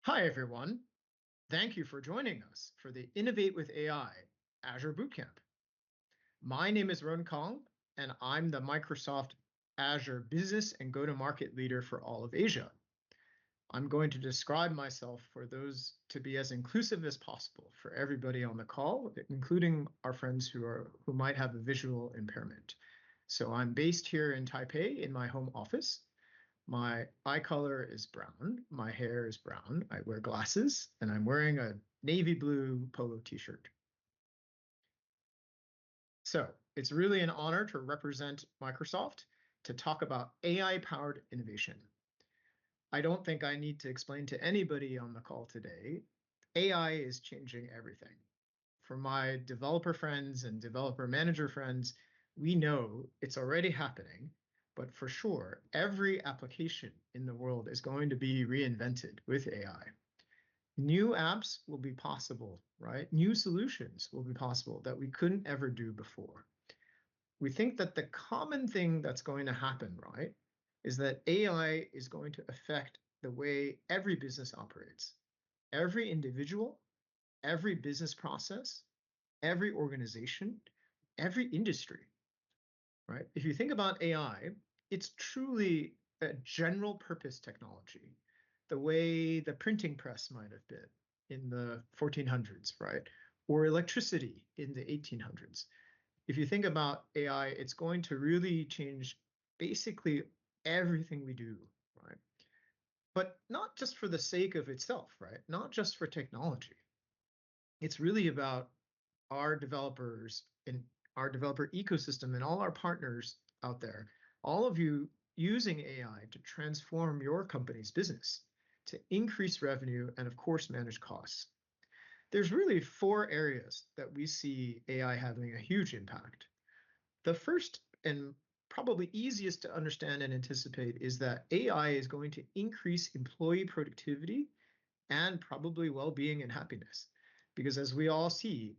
Hi, everyone. Thank you for joining us for the Innovate with AI Azure Bootcamp. My name is Ron Kong, and I'm the Microsoft Azure Business and Go-to-Market Leader for all of Asia. I'm going to describe myself for those to be as inclusive as possible for everybody on the call, including our friends who might have a visual impairment. So I'm based here in Taipei in my home office. My eye color is brown, my hair is brown, I wear glasses, and I'm wearing a navy blue polo t-shirt. So it's really an honor to represent Microsoft to talk about AI-powered innovation. I don't think I need to explain to anybody on the call today, AI is changing everything. For my developer friends and developer manager friends, we know it's already happening. But for sure, every application in the world is going to be reinvented with AI. New apps will be possible, right? New solutions will be possible that we couldn't ever do before. We think that the common thing that's going to happen, right, is that AI is going to affect the way every business operates. Every individual, every business process, every organization, every industry, right? If you think about AI, it's truly a general purpose technology, the way the printing press might have been in the 1400s, right? Or electricity in the 1800s. If you think about AI, it's going to really change basically everything we do, right? But not just for the sake of itself, right? Not just for technology. It's really about our developers and our developer ecosystem and all our partners out there, all of you using AI to transform your company's business, to increase revenue, and of course, manage costs. There's really 4 areas that we see AI having a huge impact. The first and probably easiest to understand and anticipate is that AI is going to increase employee productivity and probably well-being and happiness. Because as we all see,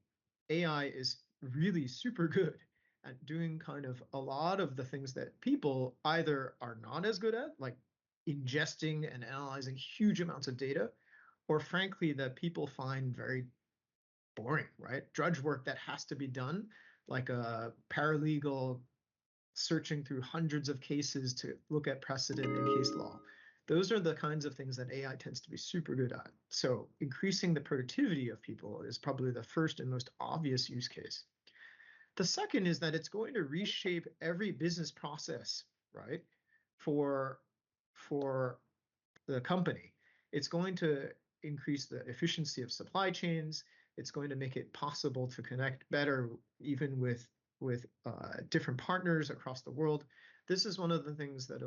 AI is really super good at doing kind of a lot of the things that people either are not as good at, like ingesting and analyzing huge amounts of data, or frankly, that people find very boring, right? Drudge work that has to be done, like a paralegal searching through hundreds of cases to look at precedent and case law. Those are the kinds of things that AI tends to be super good at. So increasing the productivity of people is probably the first and most obvious use case. The second is that it's going to reshape every business process, right, for the company. It's going to increase the efficiency of supply chains. It's going to make it possible to connect better even with different partners across the world. This is one of the things that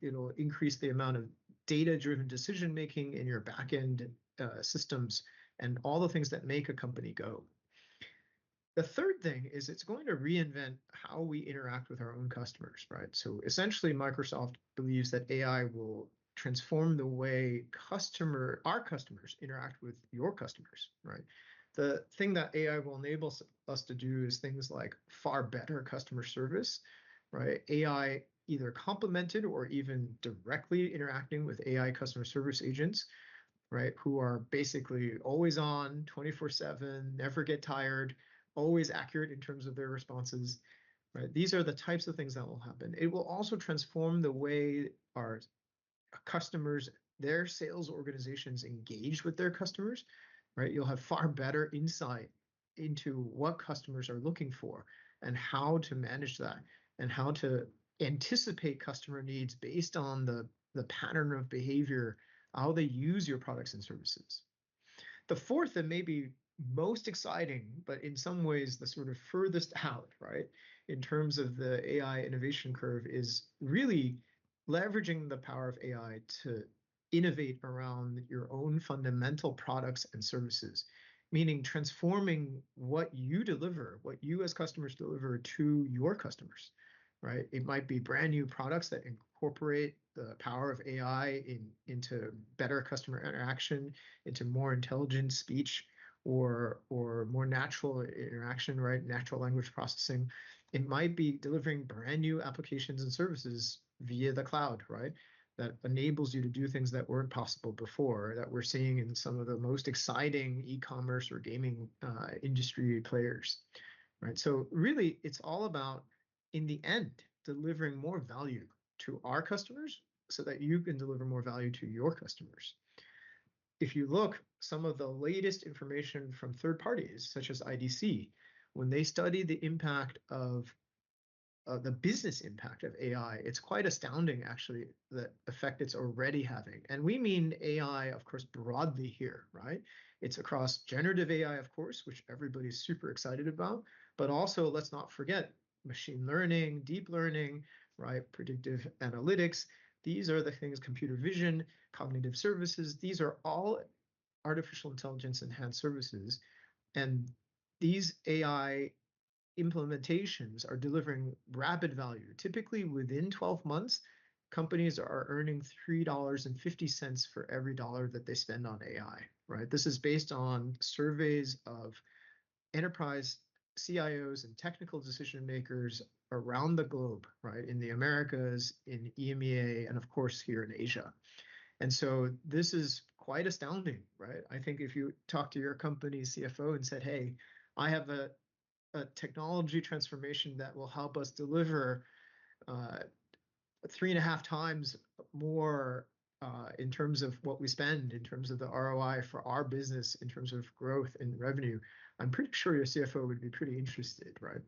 it'll increase the amount of data-driven decision-making in your back-end systems and all the things that make a company go. The third thing is it's going to reinvent how we interact with our own customers, right? So essentially, Microsoft believes that AI will transform the way our customers interact with your customers, right? The thing that AI will enable us to do is things like far better customer service, right? AI either complemented or even directly interacting with AI customer service agents, right? Who are basically always on, 24/7, never get tired, always accurate in terms of their responses, right? These are the types of things that will happen. It will also transform the way our customers, their sales organizations engage with their customers, right? You'll have far better insight into what customers are looking for and how to manage that and how to anticipate customer needs based on the pattern of behavior, how they use your products and services. The fourth and maybe most exciting, but in some ways the sort of furthest out, right, in terms of the AI innovation curve is really leveraging the power of AI to innovate around your own fundamental products and services, meaning transforming what you deliver, what you as customers deliver to your customers, right? It might be brand new products that incorporate the power of AI into better customer interaction, into more intelligent speech, or more natural interaction, right? Natural language processing. It might be delivering brand new applications and services via the cloud, right? that enables you to do things that weren't possible before, that we're seeing in some of the most exciting e-commerce or gaming industry players, right? So really, it's all about, in the end, delivering more value to our customers so that you can deliver more value to your customers. If you look, some of the latest information from third parties, such as IDC, when they study the impact of the business impact of AI, it's quite astounding, actually, the effect it's already having. And we mean AI, of course, broadly here, right? It's across generative AI, of course, which everybody's super excited about, but also let's not forget machine learning, deep learning, right? Predictive analytics. These are the things, computer vision, cognitive services. These are all artificial intelligence enhanced services. And these AI implementations are delivering rapid value. Typically within 12 months, companies are earning $3.50 for every dollar that they spend on AI, right? This is based on surveys of enterprise CIOs and technical decision makers around the globe, right? In the Americas, in EMEA, and of course here in Asia. And so this is quite astounding, right? I think if you talk to your company's CFO and said, hey, I have a technology transformation that will help us deliver 3.5 times more in terms of what we spend, in terms of the ROI for our business, in terms of growth and revenue, I'm pretty sure your CFO would be pretty interested, right?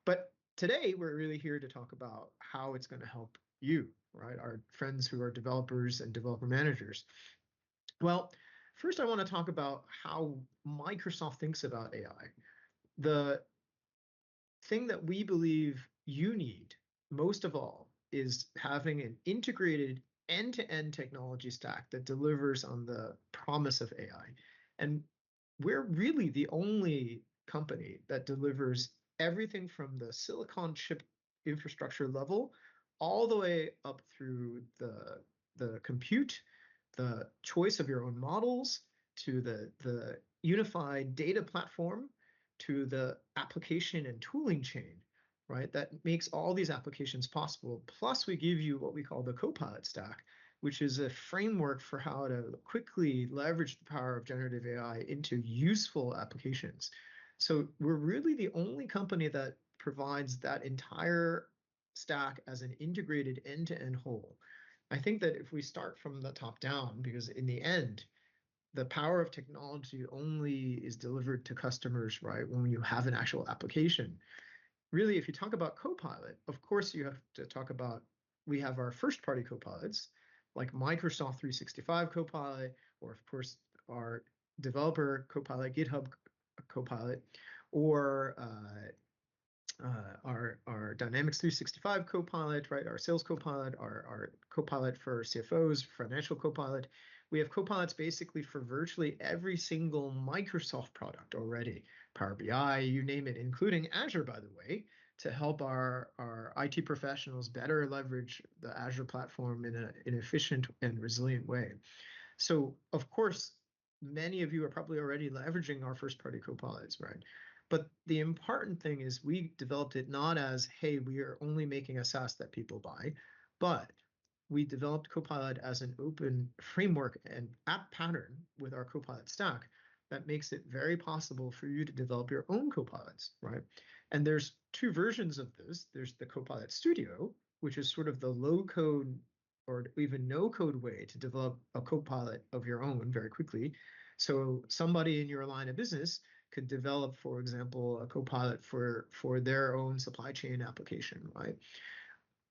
But today, we're really here to talk about how it's going to help you, right? Our friends who are developers and developer managers. Well, first, I want to talk about how Microsoft thinks about AI. The thing that we believe you need most of all is having an integrated end-to-end technology stack that delivers on the promise of AI. And we're really the only company that delivers everything from the silicon chip infrastructure level all the way up through the compute, the choice of your own models, to the unified data platform, to the application and tooling chain, right? That makes all these applications possible. Plus, we give you what we call the Copilot stack, which is a framework for how to quickly leverage the power of generative AI into useful applications. So we're really the only company that provides that entire stack as an integrated end-to-end whole. I think that if we start from the top down, because in the end, the power of technology only is delivered to customers, right, when you have an actual application. Really, if you talk about Copilot, of course, you have to talk about, we have our first-party Copilots, like Microsoft 365 Copilot, or of course, our developer Copilot, GitHub Copilot, or our Dynamics 365 Copilot, right? Our sales Copilot, our Copilot for CFOs, financial Copilot. We have Copilots basically for virtually every single Microsoft product already. Power BI, you name it, including Azure, by the way, to help our IT professionals better leverage the Azure platform in an efficient and resilient way. So, of course, many of you are probably already leveraging our first-party Copilots, right? But the important thing is we developed it not as, hey, we are only making a SaaS that people buy, but we developed Copilot as an open framework and app pattern with our Copilot stack that makes it very possible for you to develop your own Copilots, right? And there's two versions of this. There's the Copilot Studio, which is sort of the low-code or even no-code way to develop a Copilot of your own very quickly. So somebody in your line of business could develop, for example, a Copilot for their own supply chain application, right?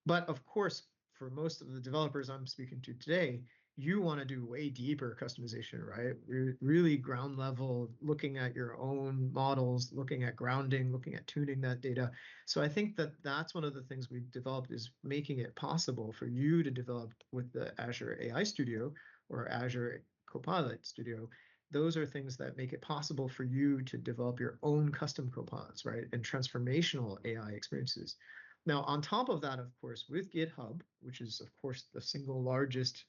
But of course, for most of the developers I'm speaking to today, you want to do way deeper customization, right? Really ground level, looking at your own models, looking at grounding, looking at tuning that data. So I think that that's one of the things we've developed, is making it possible for you to develop with the Azure AI Studio or Azure Copilot Studio. Those are things that make it possible for you to develop your own custom Copilots, right? And transformational AI experiences. Now, on top of that, of course, with GitHub, which is, of course, the single largest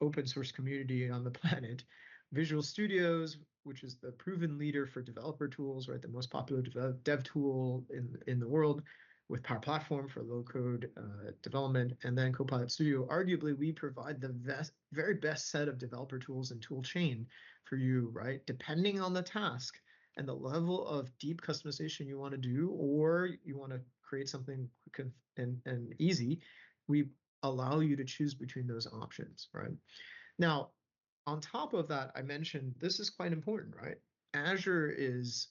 open source community on the planet, Visual Studios, which is the proven leader for developer tools, right? The most popular dev tool in the world, with Power Platform for low-code development, and then Copilot Studio. Arguably, we provide the very best set of developer tools and tool chain for you, right? Depending on the task and the level of deep customization you want to do, or you want to create something quick and easy, we allow you to choose between those options, right? Now, on top of that, I mentioned this is quite important, right? Azure is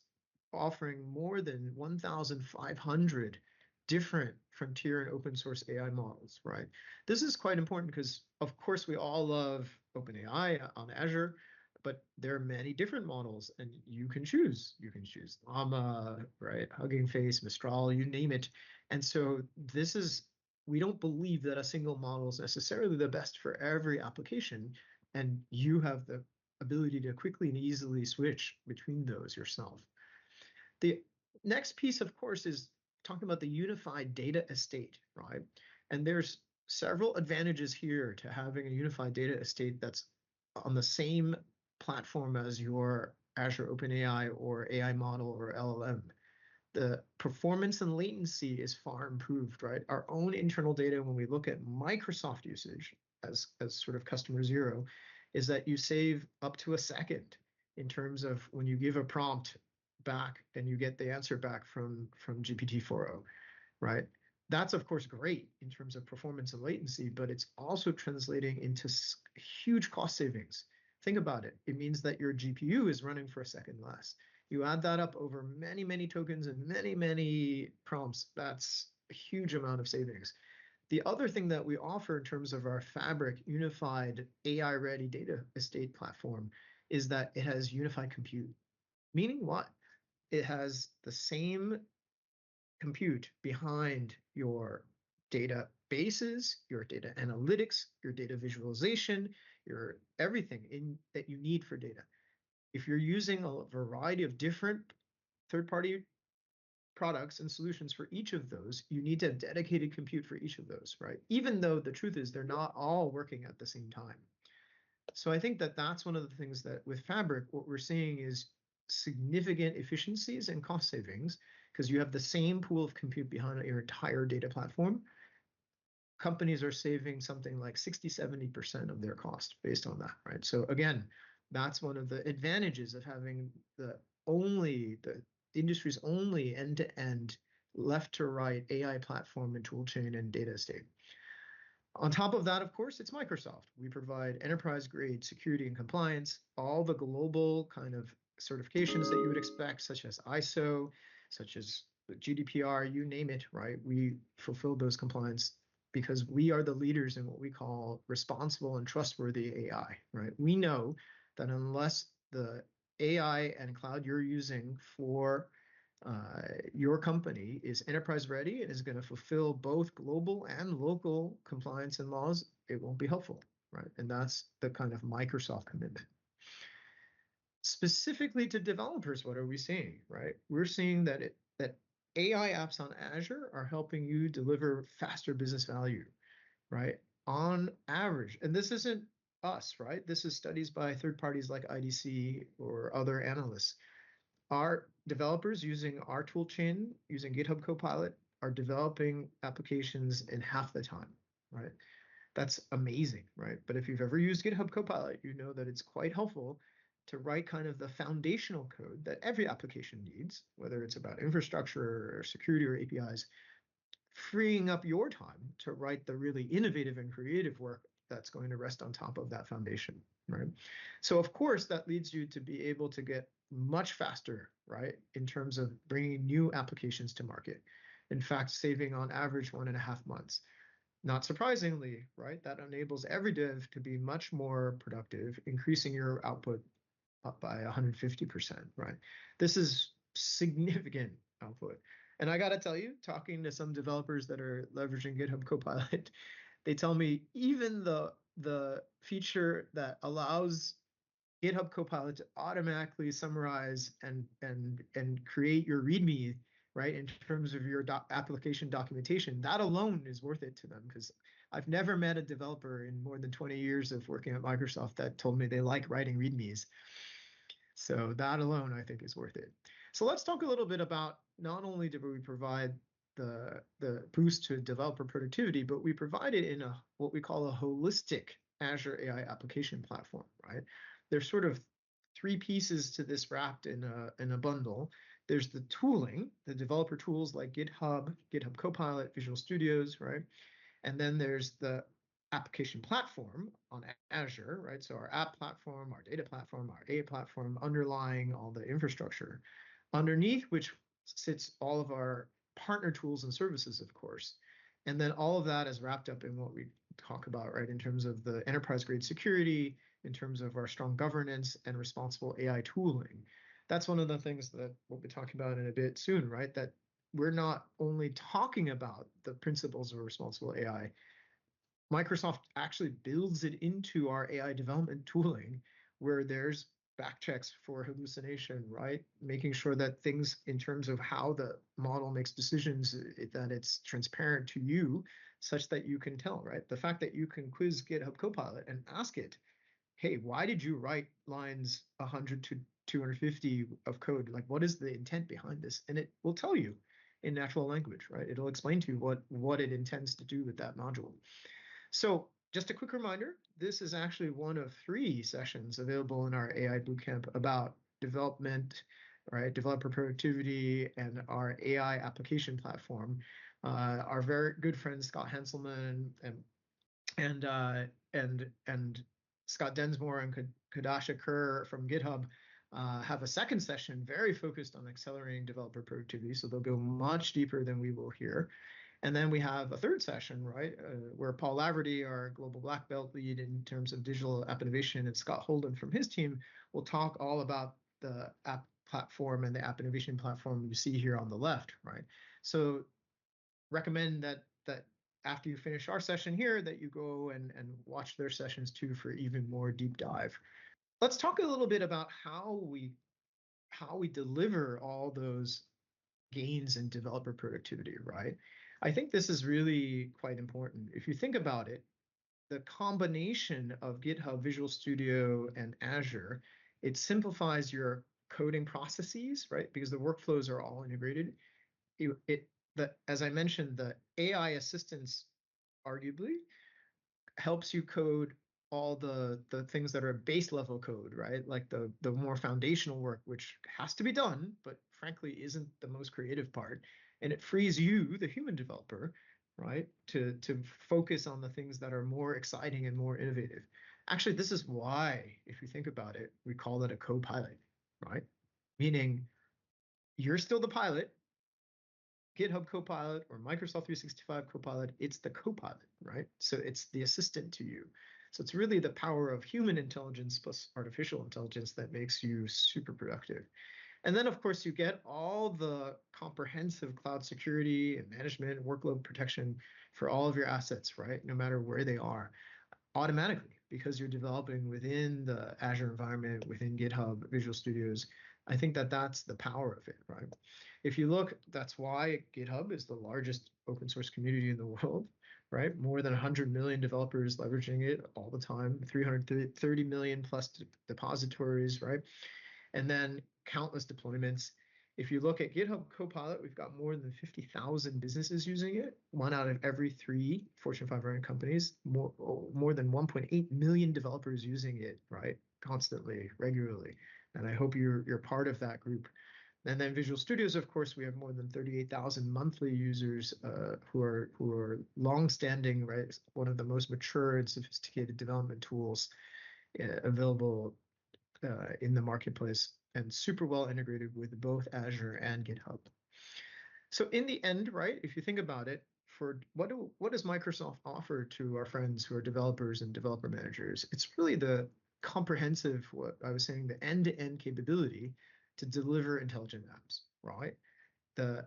offering more than 1,500 different frontier and open source AI models, right? This is quite important because, of course, we all love OpenAI on Azure, but there are many different models, and you can choose. You can choose Llama, right? Hugging Face, Mistral, you name it. And so we don't believe that a single model is necessarily the best for every application, and you have the ability to quickly and easily switch between those yourself. The next piece, of course, is talking about the unified data estate, right? And there's several advantages here to having a unified data estate that's on the same platform as your Azure OpenAI or AI model or LLM. The performance and latency is far improved, right? Our own internal data, when we look at Microsoft usage as sort of customer zero, is that you save up to a second in terms of when you give a prompt back and you get the answer back from GPT-4o, right? That's, of course, great in terms of performance and latency, but it's also translating into huge cost savings. Think about it. It means that your GPU is running for a second less. You add that up over many, many tokens and many, many prompts. That's a huge amount of savings. The other thing that we offer in terms of our Fabric unified AI-ready data estate platform is that it has unified compute. Meaning what? It has the same compute behind your databases, your data analytics, your data visualization, your everything that you need for data. If you're using a variety of different third-party products and solutions for each of those, you need to have dedicated compute for each of those, right? Even though the truth is they're not all working at the same time. So I think that that's one of the things that with Fabric, what we're seeing is significant efficiencies and cost savings because you have the same pool of compute behind your entire data platform. Companies are saving something like 60-70% of their cost based on that, right? So again, that's one of the advantages of having the industry's only end-to-end left to right AI platform and toolchain and data estate. On top of that, of course, it's Microsoft. We provide enterprise-grade security and compliance, all the global kind of certifications that you would expect, such as ISO, such as GDPR, you name it, right? We fulfill those compliance because we are the leaders in what we call responsible and trustworthy AI, right? We know that unless the AI and cloud you're using for your company is enterprise ready and is going to fulfill both global and local compliance and laws, it won't be helpful, right? And that's the kind of Microsoft commitment. Specifically to developers, what are we seeing, right? We're seeing that AI apps on Azure are helping you deliver faster business value, right? On average, and this isn't us, right? This is studies by third parties like IDC or other analysts. Our developers using our toolchain, using GitHub Copilot, are developing applications in half the time, right? That's amazing, right? But if you've ever used GitHub Copilot, you know that it's quite helpful to write kind of the foundational code that every application needs, whether it's about infrastructure or security or APIs, freeing up your time to write the really innovative and creative work that's going to rest on top of that foundation, right? So of course, that leads you to be able to get much faster, right, in terms of bringing new applications to market. In fact, saving on average 1.5 months. Not surprisingly, right, that enables every dev to be much more productive, increasing your output up by 150%, right? This is significant output. And I got to tell you, talking to some developers that are leveraging GitHub Copilot, they tell me even the feature that allows GitHub Copilot to automatically summarize and create your README, right, in terms of your application documentation, that alone is worth it to them, because I've never met a developer in more than 20 years of working at Microsoft that told me they like writing READMEs. So that alone, I think, is worth it. So let's talk a little bit about not only do we provide the boost to developer productivity, but we provide it in what we call a holistic Azure AI application platform, right? There's sort of three pieces to this wrapped in a bundle. There's the tooling, the developer tools like GitHub, GitHub Copilot, Visual Studios, right? And then there's the application platform on Azure, right? So our app platform, our data platform, our AI platform, underlying all the infrastructure, underneath which sits all of our partner tools and services, of course. And then all of that is wrapped up in what we talk about, right, in terms of the enterprise grade security, in terms of our strong governance and responsible AI tooling. That's one of the things that we'll be talking about in a bit soon, right? That we're not only talking about the principles of responsible AI, Microsoft actually builds it into our AI development tooling, where there's back checks for hallucination, right? Making sure that things in terms of how the model makes decisions, that it's transparent to you such that you can tell, right? The fact that you can quiz GitHub Copilot and ask it, hey, why did you write lines 100 to 250 of code? Like, what is the intent behind this? And it will tell you in natural language, right? It'll explain to you what it intends to do with that module. So just a quick reminder, this is actually one of 3 sessions available in our AI Bootcamp about development, right, developer productivity, and our AI application platform. Our very good friend Scott Hanselman and Scott Densmore and Kadasha Kerr from GitHub have a second session very focused on accelerating developer productivity. So they'll go much deeper than we will here. And then we have a third session, right, where Paul Laverty, our global black belt lead in terms of digital app innovation, and Scott Holden from his team will talk all about the app platform and the app innovation platform you see here on the left, right? So recommend that after you finish our session here, that you go and watch their sessions too for even more deep dive. Let's talk a little bit about how we deliver all those gains in developer productivity, right? I think this is really quite important. If you think about it, the combination of GitHub, Visual Studio, and Azure, it simplifies your coding processes, right? Because the workflows are all integrated. As I mentioned, the AI assistance arguably helps you code all the things that are base level code, right? Like the more foundational work, which has to be done, but frankly isn't the most creative part. And it frees you, the human developer, right, to focus on the things that are more exciting and more innovative. Actually, this is why, if you think about it, we call it a co-pilot, right? Meaning you're still the pilot. GitHub Copilot or Microsoft 365 Copilot, it's the Copilot, right? So it's the assistant to you. So it's really the power of human intelligence plus artificial intelligence that makes you super productive. And then, of course, you get all the comprehensive cloud security and management, workload protection for all of your assets, right? No matter where they are, automatically, because you're developing within the Azure environment, within GitHub, Visual Studios. I think that's the power of it, right? If you look, that's why GitHub is the largest open source community in the world, right? More than 100 million developers leveraging it all the time, 330 million plus depositories, right? And then countless deployments. If you look at GitHub Copilot, we've got more than 50,000 businesses using it. 1 out of every 3 Fortune 500 companies, more than 1.8 million developers using it, right? Constantly, regularly. And I hope you're part of that group. And then Visual Studios, of course, we have more than 38,000 monthly users who are long-standing, right? One of the most mature and sophisticated development tools available in the marketplace, and super well integrated with both Azure and GitHub. So in the end, right, if you think about it, for what does Microsoft offer to our friends who are developers and developer managers? It's really the comprehensive, what I was saying, the end-to-end capability to deliver intelligent apps, right? The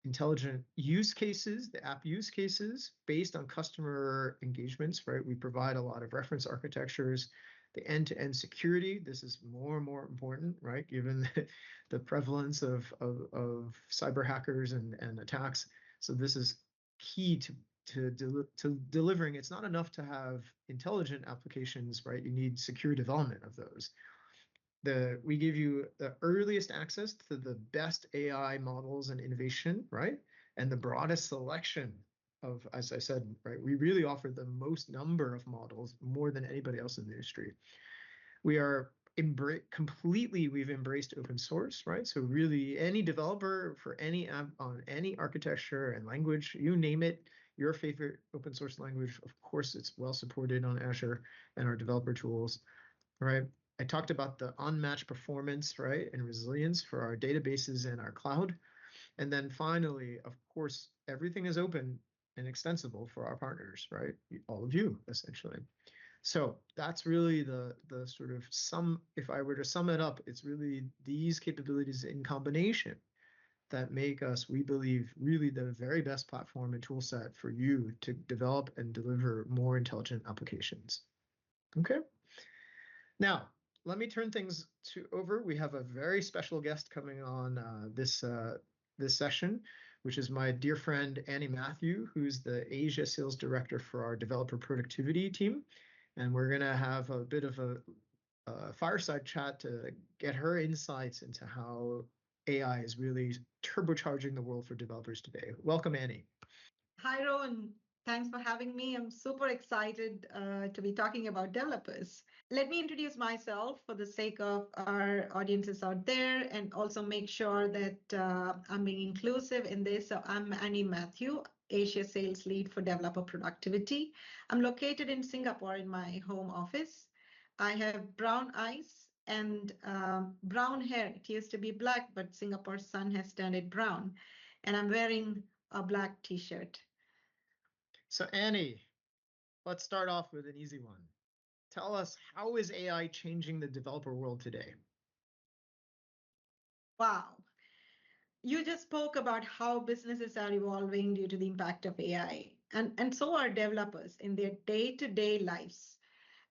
intelligent use cases, the app use cases based on customer engagements, right? We provide a lot of reference architectures. The end-to-end security, this is more and more important, right? Given the prevalence of cyber hackers and attacks. So this is key to delivering. It's not enough to have intelligent applications, right? You need secure development of those. We give you the earliest access to the best AI models and innovation, right? and the broadest selection of, as I said, right, we really offer the most number of models, more than anybody else in the industry. We are we've embraced open source, right? So really any developer for any app on any architecture and language, you name it, your favorite open source language, of course, it's well supported on Azure and our developer tools, right? I talked about the unmatched performance, right, and resilience for our databases and our cloud. And then finally, of course, everything is open and extensible for our partners, right? All of you, essentially. So that's really the sort of if I were to sum it up, it's really these capabilities in combination that make us, we believe, really the very best platform and tool set for you to develop and deliver more intelligent applications. Okay. Now, let me turn things over. We have a very special guest coming on this session, which is my dear friend Annie Matthew, who's the Asia Sales Director for our Developer Productivity team. And we're going to have a bit of a fireside chat to get her insights into how AI is really turbocharging the world for developers today. Welcome, Annie. Hi, Rowan. Thanks for having me. I'm super excited to be talking about developers. Let me introduce myself for the sake of our audiences out there and also make sure that I'm being inclusive in this. So I'm Annie Matthew, Asia Sales Lead for Developer Productivity. I'm located in Singapore in my home office. I have brown eyes and brown hair. It used to be black, but Singapore's sun has turned it brown. And I'm wearing a black t-shirt. So Annie, let's start off with an easy one. Tell us, how is AI changing the developer world today? Wow. You just spoke about how businesses are evolving due to the impact of AI, and so are developers in their day-to-day lives.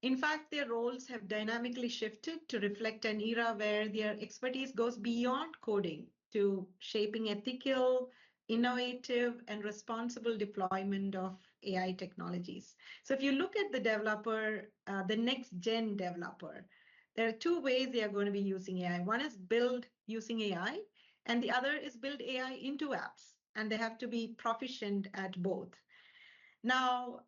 In fact, their roles have dynamically shifted to reflect an era where their expertise goes beyond coding to shaping ethical, innovative, and responsible deployment of AI technologies. So if you look at the developer, the next gen developer, there are two ways they are going to be using AI. One is build using AI, and the other is build AI into apps, and they have to be proficient at both. Now,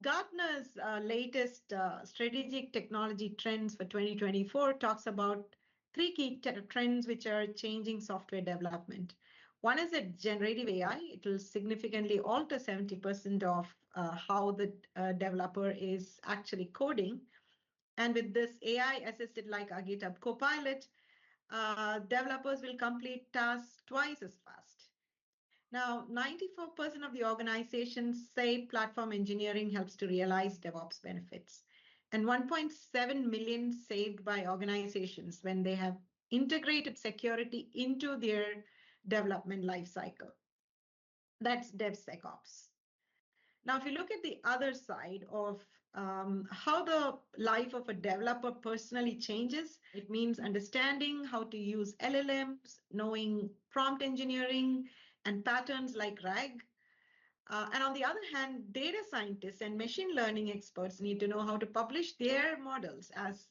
Gartner's latest strategic technology trends for 2024 talks about three key trends which are changing software development. One is that generative AI, it will significantly alter 70% of how the developer is actually coding. And with this AI assisted like a GitHub Copilot, developers will complete tasks twice as fast. Now, 94% of the organizations say platform engineering helps to realize DevOps benefits, and 1.7 million saved by organizations when they have integrated security into their development lifecycle. That's DevSecOps. Now, if you look at the other side of how the life of a developer personally changes, it means understanding how to use LLMs, knowing prompt engineering, and patterns like RAG. And on the other hand, data scientists and machine learning experts need to know how to publish their models as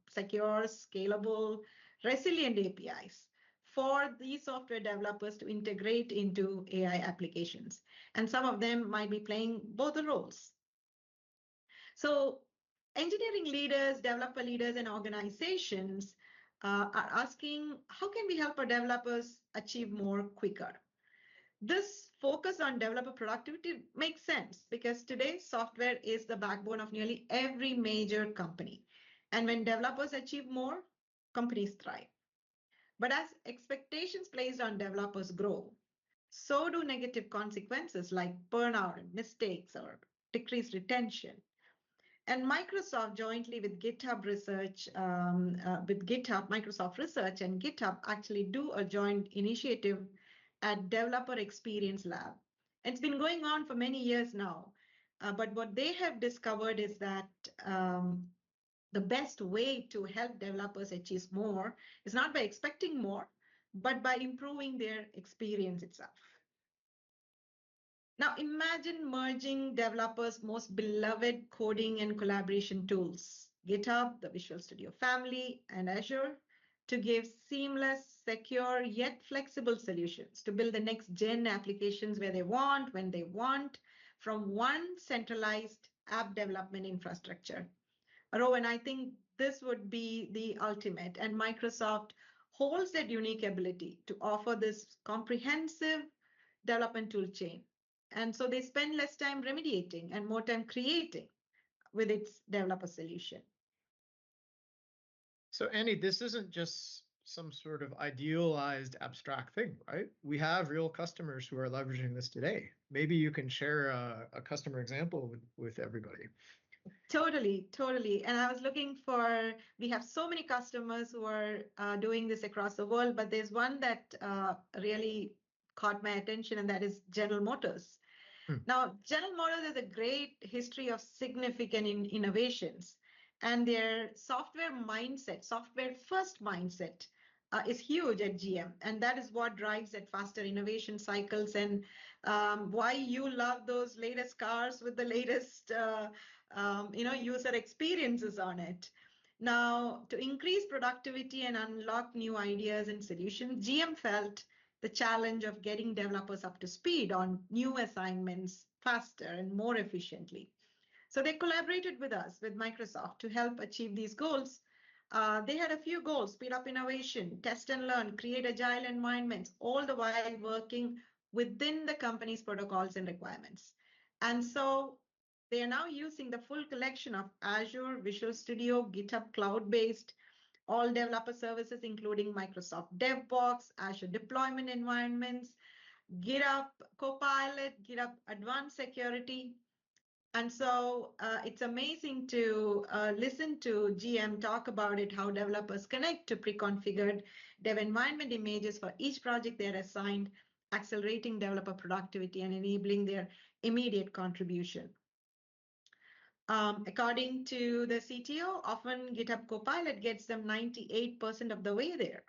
secure, scalable, resilient APIs for these software developers to integrate into AI applications. And some of them might be playing both the roles. So engineering leaders, developer leaders, and organizations are asking, how can we help our developers achieve more quicker? This focus on developer productivity makes sense because today software is the backbone of nearly every major company. And when developers achieve more, companies thrive. But as expectations placed on developers grow, so do negative consequences like burnout and mistakes or decreased retention. And Microsoft jointly with GitHub Research, Microsoft Research and GitHub actually do a joint initiative at Developer Experience Lab. It's been going on for many years now, but what they have discovered is that the best way to help developers achieve more is not by expecting more, but by improving their experience itself. Now imagine merging developers' most beloved coding and collaboration tools, GitHub, the Visual Studio family, and Azure, to give seamless, secure, yet flexible solutions to build the next gen applications where they want, when they want, from one centralized app development infrastructure. Rowan, I think this would be the ultimate, and Microsoft holds that unique ability to offer this comprehensive development tool chain. And so they spend less time remediating and more time creating with its developer solution. So Annie, this isn't just some sort of idealized abstract thing, right? We have real customers who are leveraging this today. Maybe you can share a customer example with everybody. Totally. And I was looking for, we have so many customers who are doing this across the world, but there's one that really caught my attention, and that is General Motors. Now, General Motors has a great history of significant innovations, and their software mindset, software first mindset, is huge at GM, and that is what drives that faster innovation cycles, and why you love those latest cars with the latest user experiences on it. Now, to increase productivity and unlock new ideas and solutions, GM felt the challenge of getting developers up to speed on new assignments faster and more efficiently. So they collaborated with us, with Microsoft, to help achieve these goals. They had a few goals: speed up innovation, test and learn, create agile environments, all the while working within the company's protocols and requirements. And so they are now using the full collection of Azure, Visual Studio, GitHub Cloud-based, all developer services, including Microsoft DevBox, Azure deployment environments, GitHub Copilot, GitHub Advanced Security. And so it's amazing to listen to GM talk about it, how developers connect to pre-configured dev environment images for each project they're assigned, accelerating developer productivity and enabling their immediate contribution. According to the CTO, often GitHub Copilot gets them 98% of the way there,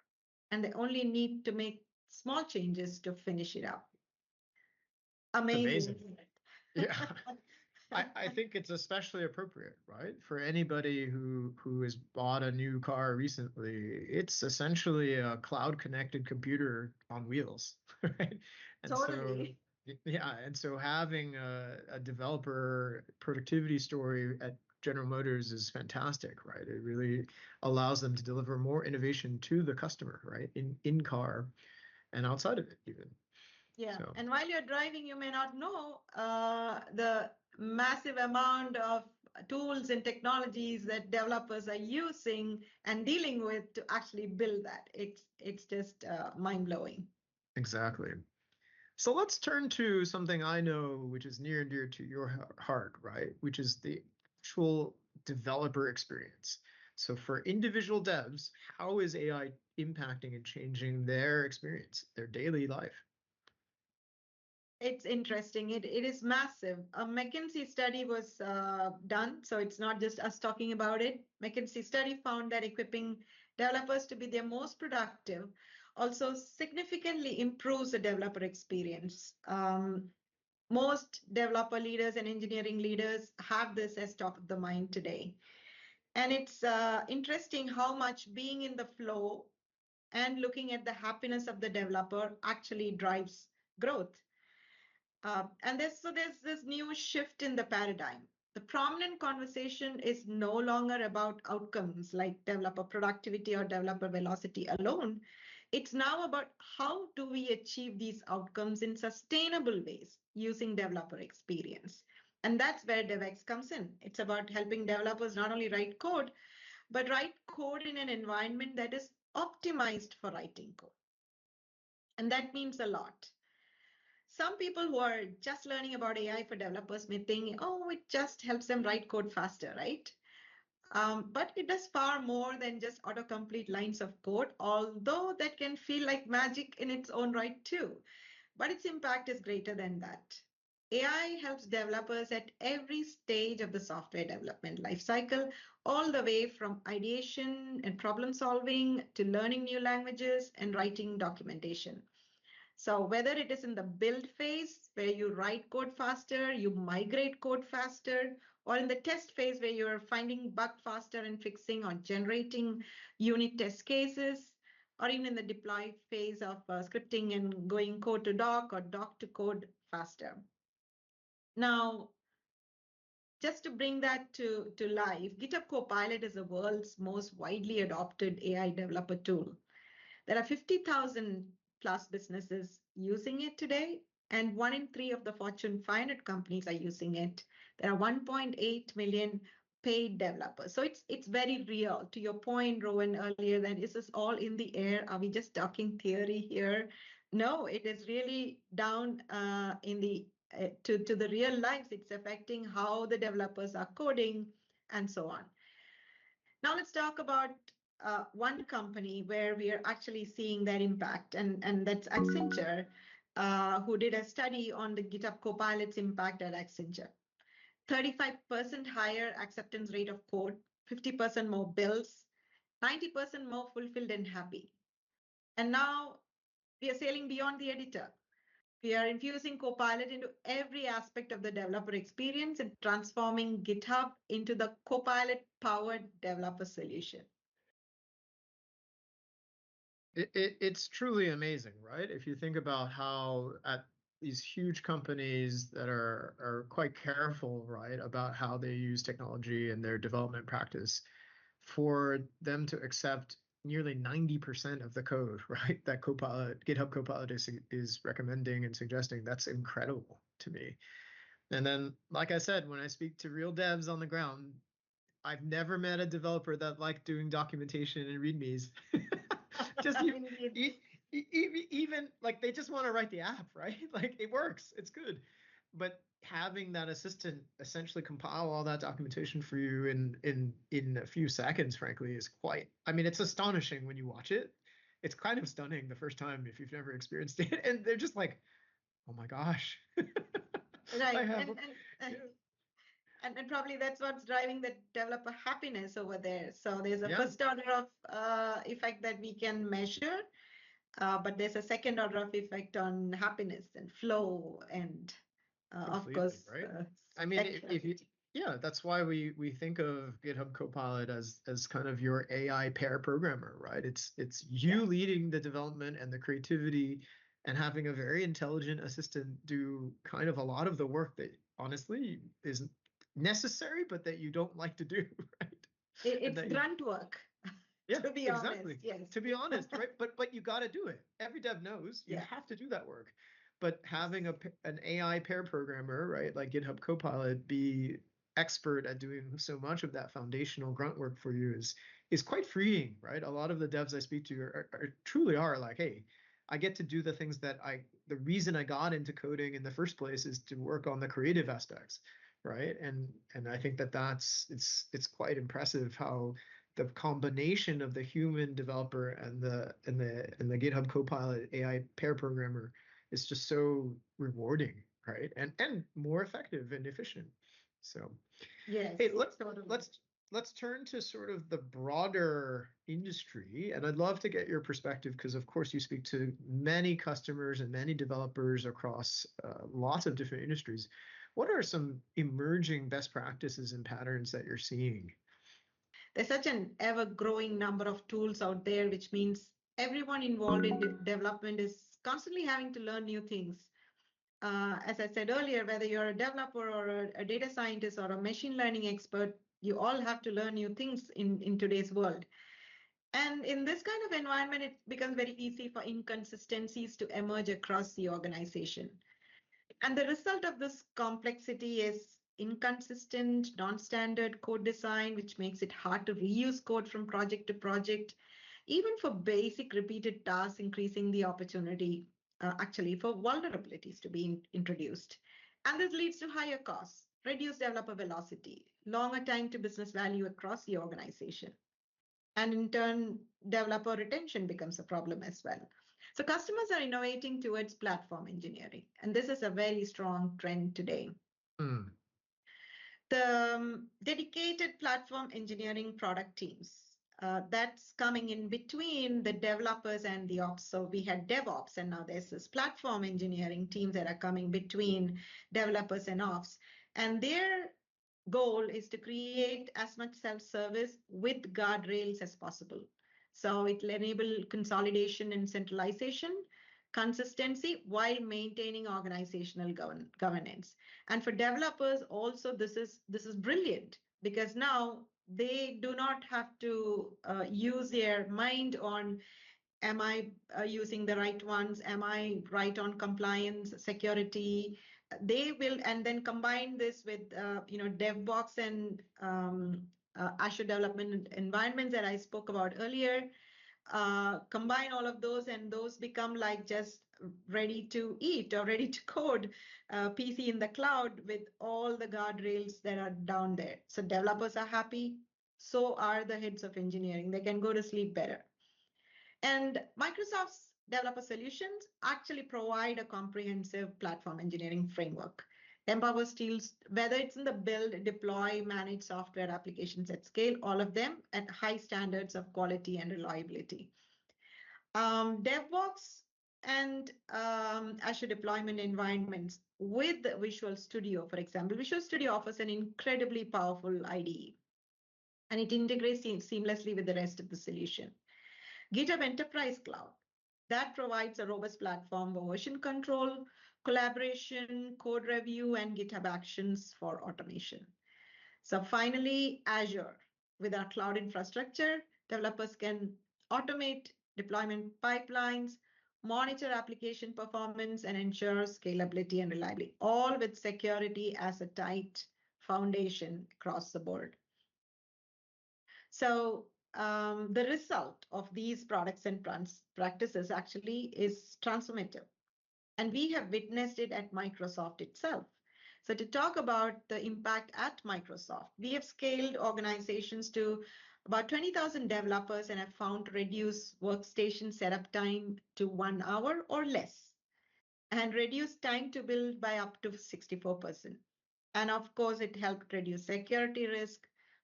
and they only need to make small changes to finish it up. Amazing. Yeah. I think it's especially appropriate, right? For anybody who has bought a new car recently, it's essentially a cloud-connected computer on wheels, right? And totally. So having a developer productivity story at General Motors is fantastic, right? It really allows them to deliver more innovation to the customer, right? In car and outside of it even. Yeah, so. And while you're driving, you may not know the massive amount of tools and technologies that developers are using and dealing with to actually build that. It's just mind-blowing. Exactly. So let's turn to something I know which is near and dear to your heart, right? Which is the actual developer experience. So for individual devs, how is AI impacting and changing their experience, their daily life? It's interesting. It is massive. A McKinsey study was done, so it's not just us talking about it. McKinsey study found that equipping developers to be their most productive also significantly improves the developer experience. Most developer leaders and engineering leaders have this as top of the mind today. And it's interesting how much being in the flow and looking at the happiness of the developer actually drives growth. And there's this new shift in the paradigm. The prominent conversation is no longer about outcomes like developer productivity or developer velocity alone. It's now about how do we achieve these outcomes in sustainable ways using developer experience. And that's where DevX comes in. It's about helping developers not only write code, but write code in an environment that is optimized for writing code. And that means a lot. Some people who are just learning about AI for developers may think, oh, it just helps them write code faster, right? But it does far more than just autocomplete lines of code, although that can feel like magic in its own right too. But its impact is greater than that. AI helps developers at every stage of the software development lifecycle, all the way from ideation and problem solving to learning new languages and writing documentation. So whether it is in the build phase where you write code faster, you migrate code faster, or in the test phase where you're finding bug faster and fixing or generating unit test cases, or even in the deploy phase of scripting and going code to doc or doc to code faster. Now, just to bring that to life, GitHub Copilot is the world's most widely adopted AI developer tool. There are 50,000 plus businesses using it today, and 1 in 3 of the Fortune 500 companies are using it. There are 1.8 million paid developers. So it's very real. To your point, Rowan, earlier, that is this all in the air? Are we just talking theory here? No, it is really down in the to the real lives. It's affecting how the developers are coding and so on. Now let's talk about one company where we are actually seeing that impact, and that's Accenture, who did a study on the GitHub Copilot's impact at Accenture. 35% higher acceptance rate of code, 50% more bills, 90% more fulfilled and happy. And now we are sailing beyond the editor. We are infusing Copilot into every aspect of the developer experience and transforming GitHub into the Copilot-powered developer solution. It's truly amazing, right? If you think about how at these huge companies that are quite careful, right, about how they use technology in their development practice, for them to accept nearly 90% of the code, right, that GitHub Copilot is recommending and suggesting, that's incredible to me. And then, like I said, when I speak to real devs on the ground, I've never met a developer that liked doing documentation and readmes. Just even like they just want to write the app, right? Like it works, it's good. But having that assistant essentially compile all that documentation for you in a few seconds, frankly, is quite, I mean, it's astonishing when you watch it. It's kind of stunning the first time if you've never experienced it. And they're just like, oh my gosh. Right. And probably that's what's driving the developer happiness over there. So there's a first order of effect that we can measure, but there's a second order of effect on happiness and flow and of course, right? I mean, if you, that's why we think of GitHub Copilot as kind of your AI pair programmer, right? It's you leading the development and the creativity and having a very intelligent assistant do kind of a lot of the work that honestly isn't necessary, but that you don't like to do, right? It's grunt work. Yeah, to be exactly. Honest, yes. To be honest, right? But you got to do it. Every dev knows you have to do that work. But having an AI pair programmer, right, like GitHub Copilot, be expert at doing so much of that foundational grunt work for you is quite freeing, right? A lot of the devs I speak to truly are like, hey, I get to do the things that the reason I got into coding in the first place is to work on the creative aspects, right? And I think it's quite impressive how the combination of the human developer and the GitHub Copilot AI pair programmer is just so rewarding, right? And more effective and efficient. So, yes, hey, let's turn to sort of the broader industry, and I'd love to get your perspective because, of course, you speak to many customers and many developers across lots of different industries. What are some emerging best practices and patterns that you're seeing? There's such an ever-growing number of tools out there, which means everyone involved in development is constantly having to learn new things. As I said earlier, whether you're a developer or a data scientist or a machine learning expert, you all have to learn new things in today's world. And in this kind of environment, it becomes very easy for inconsistencies to emerge across the organization. And the result of this complexity is inconsistent, non-standard code design, which makes it hard to reuse code from project to project, even for basic repeated tasks, increasing the opportunity actually for vulnerabilities to be introduced. And this leads to higher costs, reduced developer velocity, longer time to business value across the organization. And in turn, developer retention becomes a problem as well. So customers are innovating towards platform engineering, and this is a very strong trend today. The dedicated platform engineering product teams, that's coming in between the developers and the ops. So we had DevOps, and now there's this platform engineering teams that are coming between developers and ops. And their goal is to create as much self-service with guardrails as possible. So it will enable consolidation and centralization, consistency while maintaining organizational governance. And for developers also, this is brilliant, because now they do not have to use their mind on, am I using the right ones? Am I right on compliance, security? They will, and then combine this with DevBox and Azure development environments that I spoke about earlier. Combine all of those, and those become like just ready to eat or ready to code PC in the cloud with all the guardrails that are down there. So developers are happy, so are the heads of engineering. They can go to sleep better. And Microsoft's developer solutions actually provide a comprehensive platform engineering framework. Empowers teams, whether it's in the build, deploy, manage software applications at scale, all of them at high standards of quality and reliability. DevBox and Azure deployment environments with Visual Studio, for example. Visual Studio offers an incredibly powerful IDE, and it integrates seamlessly with the rest of the solution. GitHub Enterprise Cloud, that provides a robust platform for version control, collaboration, code review, and GitHub Actions for automation. So finally, Azure. With our cloud infrastructure, developers can automate deployment pipelines, monitor application performance, and ensure scalability and reliability, all with security as a tight foundation across the board. So the result of these products and practices actually is transformative. And we have witnessed it at Microsoft itself. So to talk about the impact at Microsoft, we have scaled organizations to about 20,000 developers and have found to reduce workstation setup time to 1 hour or less, and reduce time to build by up to 64%. And of course, it helped reduce security risk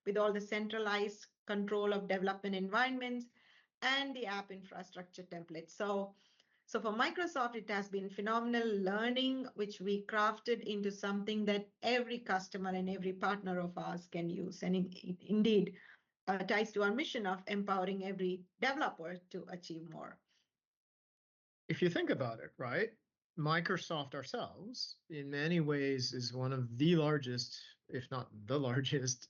with all the centralized control of development environments and the app infrastructure templates. So for Microsoft, it has been phenomenal learning, which we crafted into something that every customer and every partner of ours can use. And indeed, ties to our mission of empowering every developer to achieve more. If you think about it, right, Microsoft ourselves, in many ways, is one of the largest, if not the largest,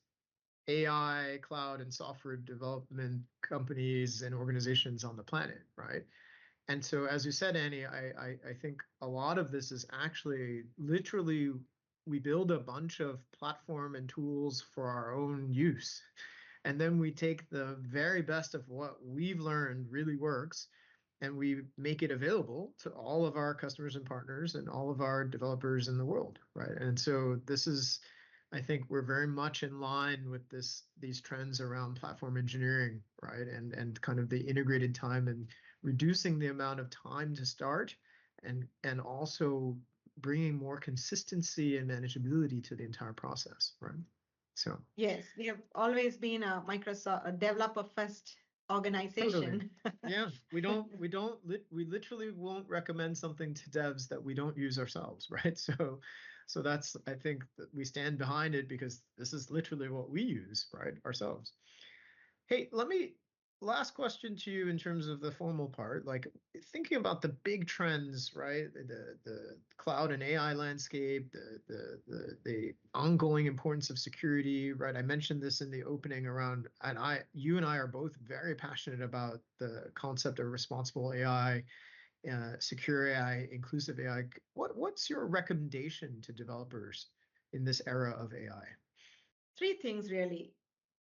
AI, cloud, and software development companies and organizations on the planet, right? And so, as you said, Annie, I think a lot of this is actually literally we build a bunch of platform and tools for our own use. And then we take the very best of what we've learned really works, and we make it available to all of our customers and partners and all of our developers in the world, right? And so this is, I think we're very much in line with these trends around platform engineering, right? And kind of the integrated time and reducing the amount of time to start, and also bringing more consistency and manageability to the entire process, right? So yes, we have always been a Microsoft developer first organization. Totally. Yeah, we literally won't recommend something to devs that we don't use ourselves, right? So that's, I think that we stand behind it because this is literally what we use, right, ourselves. Hey, last question to you in terms of the formal part, like thinking about the big trends, right? The cloud and AI landscape, the ongoing importance of security, right? I mentioned this in the opening around, and you and I are both very passionate about the concept of responsible AI, secure AI, inclusive AI. What's your recommendation to developers in this era of AI? 3 things really.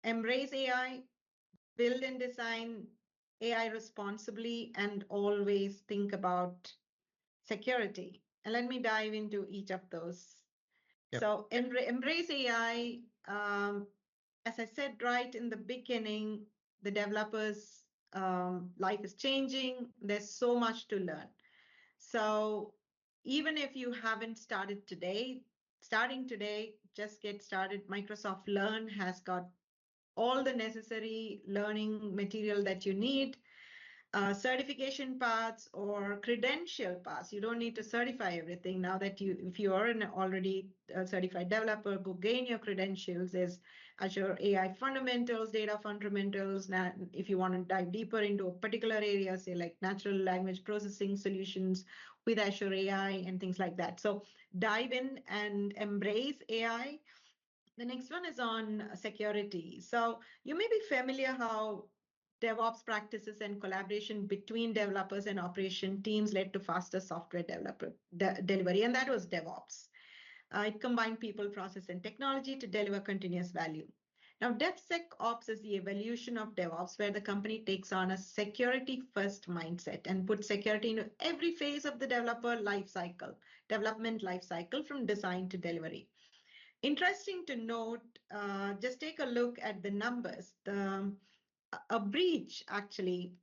Embrace AI, build and design AI responsibly, and always think about security. And let me dive into each of those. Yep. So embrace AI. As I said right in the beginning, the developers' life is changing. There's so much to learn. So even if you haven't started today, starting today, just get started. Microsoft Learn has got all the necessary learning material that you need, certification paths or credential paths. You don't need to certify everything. Now that if you are an already certified developer, go gain your credentials. There's Azure AI fundamentals, data fundamentals. Now, if you want to dive deeper into a particular area, say like natural language processing solutions with Azure AI and things like that. So dive in and embrace AI. The next one is on security. So you may be familiar how DevOps practices and collaboration between developers and operation teams led to faster software delivery, and that was DevOps. It combined people, process, and technology to deliver continuous value. Now, DevSecOps is the evolution of DevOps, where the company takes on a security-first mindset and puts security into every phase of the development life cycle from design to delivery. Interesting to note, just take a look at the numbers. A breach actually,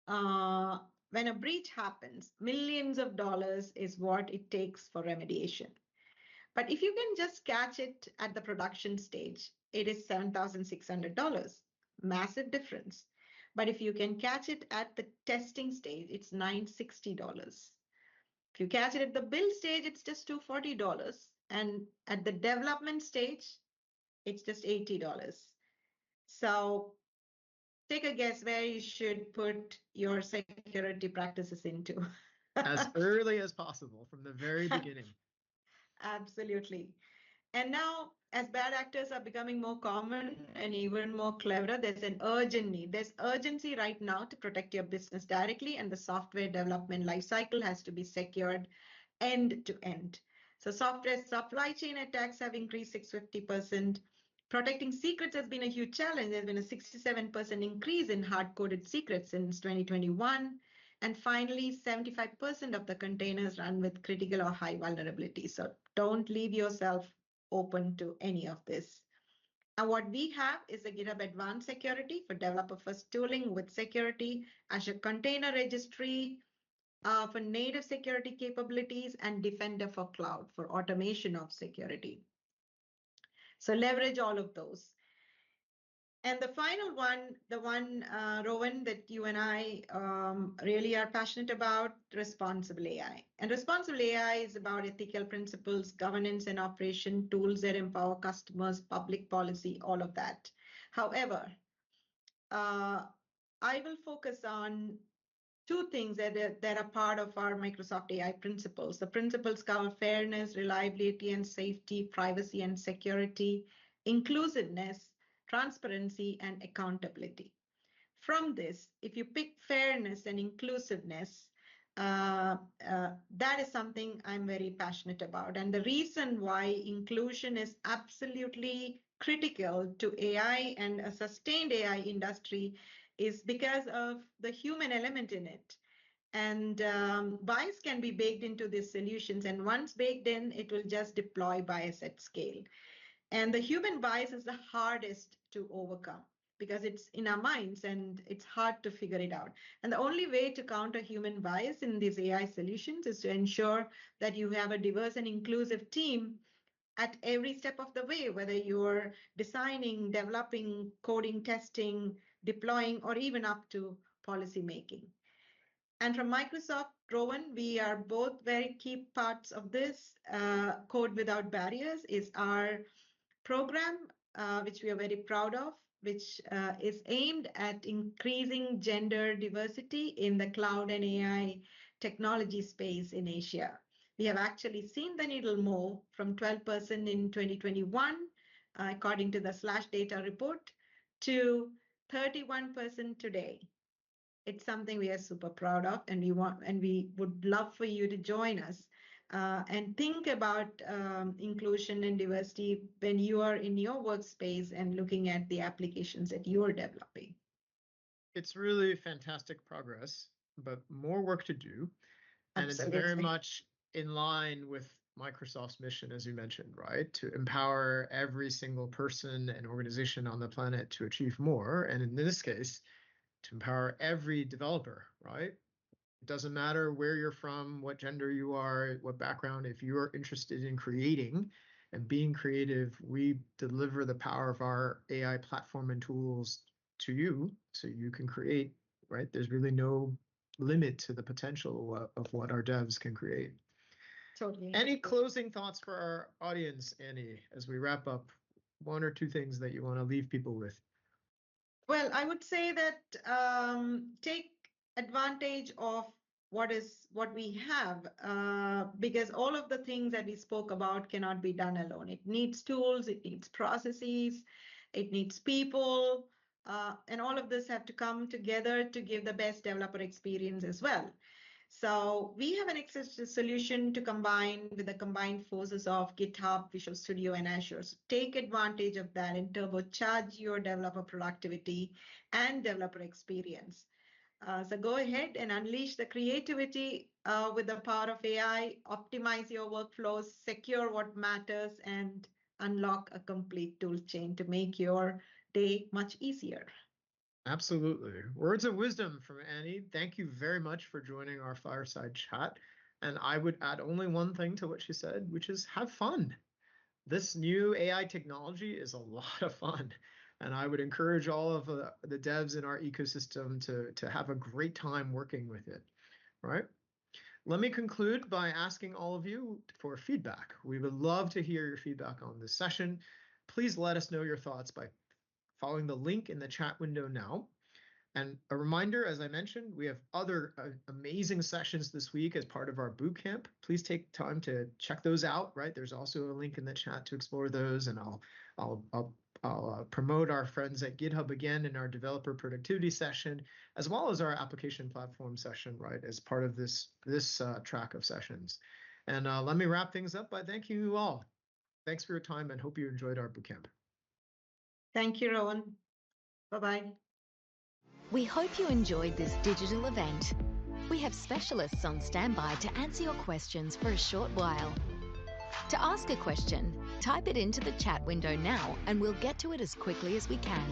when a breach happens, millions of dollars is what it takes for remediation. But if you can just catch it at the production stage, it is $7,600. Massive difference. But if you can catch it at the testing stage, it's $960. If you catch it at the build stage, it's just $240. And at the development stage, it's just $80. So take a guess where you should put your security practices into. As early as possible from the very beginning. Absolutely. And now, as bad actors are becoming more common and even more clever, there's an urgent need. There's urgency right now to protect your business directly, and the software development lifecycle has to be secured end to end. So software supply chain attacks have increased 650%. Protecting secrets has been a huge challenge. There's been a 67% increase in hard-coded secrets since 2021. And finally, 75% of the containers run with critical or high vulnerability. So don't leave yourself open to any of this. And what we have is a GitHub Advanced Security for developer-first tooling with security, Azure Container Registry for native security capabilities, and Defender for cloud for automation of security. So leverage all of those. And the final one, the one, Rowan, that you and I really are passionate about, responsible AI. And responsible AI is about ethical principles, governance and operation, tools that empower customers, public policy, all of that. However, I will focus on two things that are part of our Microsoft AI principles. The principles cover fairness, reliability and safety, privacy and security, inclusiveness, transparency, and accountability. From this, if you pick fairness and inclusiveness, that is something I'm very passionate about. And the reason why inclusion is absolutely critical to AI and a sustained AI industry is because of the human element in it. And bias can be baked into these solutions. And once baked in, it will just deploy bias at scale. And the human bias is the hardest to overcome because it's in our minds and it's hard to figure it out. And the only way to counter human bias in these AI solutions is to ensure that you have a diverse and inclusive team at every step of the way, whether you're designing, developing, coding, testing, deploying, or even up to policy making. And from Microsoft, Rowan, we are both very key parts of this. Code Without Barriers is our program, which we are very proud of, which is aimed at increasing gender diversity in the cloud and AI technology space in Asia. We have actually seen the needle move from 12% in 2021, according to the Slash data report, to 31% today. It's something we are super proud of, and we would love for you to join us and think about inclusion and diversity when you are in your workspace and looking at the applications that you're developing. It's really fantastic progress, but more work to do. And Absolutely. It's very much in line with Microsoft's mission, as you mentioned, right? To empower every single person and organization on the planet to achieve more. And in this case, to empower every developer, right? It doesn't matter where you're from, what gender you are, what background. If you are interested in creating and being creative, we deliver the power of our AI platform and tools to you so you can create, right? There's really no limit to the potential of what our devs can create. Totally. Any closing thoughts for our audience, Annie, as we wrap up one or two things that you want to leave people with? Well, I would say that take advantage of what we have, because all of the things that we spoke about cannot be done alone. It needs tools, it needs processes, it needs people, and all of this have to come together to give the best developer experience as well. So we have an access solution to combine with the combined forces of GitHub, Visual Studio, and Azure. So take advantage of that and turbocharge your developer productivity and developer experience. So go ahead and unleash the creativity with the power of AI, optimize your workflows, secure what matters, and unlock a complete tool chain to make your day much easier. Absolutely. Words of wisdom from Annie. Thank you very much for joining our fireside chat. And I would add only one thing to what she said, which is have fun. This new AI technology is a lot of fun. And I would encourage all of the devs in our ecosystem to have a great time working with it. All right. Let me conclude by asking all of you for feedback. We would love to hear your feedback on this session. Please let us know your thoughts by following the link in the chat window now. And a reminder, as I mentioned, we have other amazing sessions this week as part of our bootcamp. Please take time to check those out, right? There's also a link in the chat to explore those, and I'll promote our friends at GitHub again in our developer productivity session, as well as our application platform session, right, as part of this track of sessions. And let me wrap things up by thanking you all. Thanks for your time, and hope you enjoyed our bootcamp. Thank you, Rowan. Bye-bye. We hope you enjoyed this digital event. We have specialists on standby to answer your questions for a short while. To ask a question, type it into the chat window now and we'll get to it as quickly as we can.